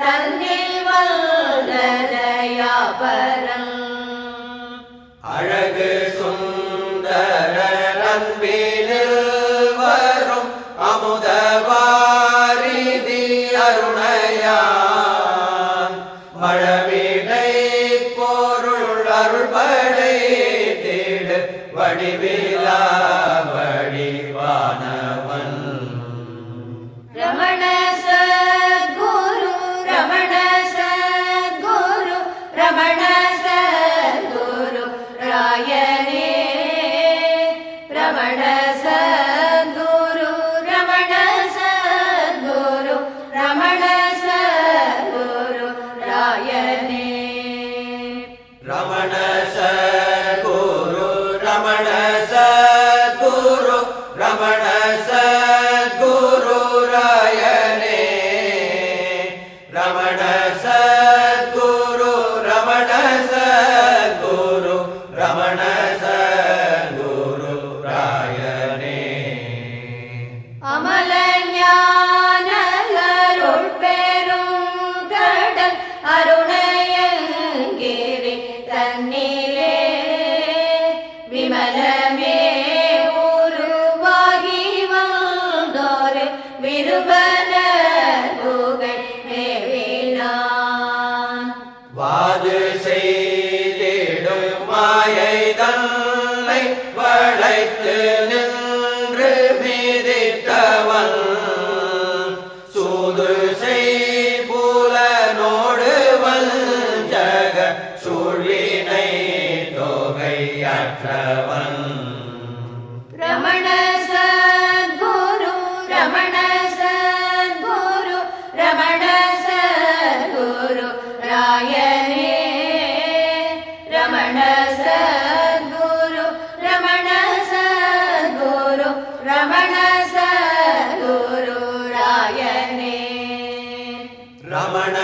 தன்னில் வல்லலையாபரம் அழகு சுந்தர அன்பினில் வரும் அமுதவாரிதி அருணையான் மழவிடை பொருள் அருள்படை தேடு வடிவிலா வடிவானவன் ரமண சத்குரு ரமண சத்குரு ரமண சத்குரு ராயனே ரமண சத்குரு ரமண சத்குரு ரமண சத்குரு ராயனே ரமண சத்குரு ரமண சத்குரு ரமண சத்குரு ராயனே ரமண சத்குரு ரமண சத்குரு ரமண சத்குரு ராயனே அமல ஞானலருள் பெரும் கடல் அருணையங்கிரி தன்னிலே விமலமே உருவாகி வந்தோரு விருபன புகழ் மேவினான் வாது செய்திடும் மாயை தன்னை வளைத்து நின்று மீதிட்டவன் சூது செய்புலனோடு வஞ்சக சூழ்வினை தொகையற்றவன் ரமண சத்குரு ரமண சத்குரு ரமண சத்குரு ராயனே ரமண சத்குரு ரமண சத்குரு ரமண சத்குரு ராயனே ரமண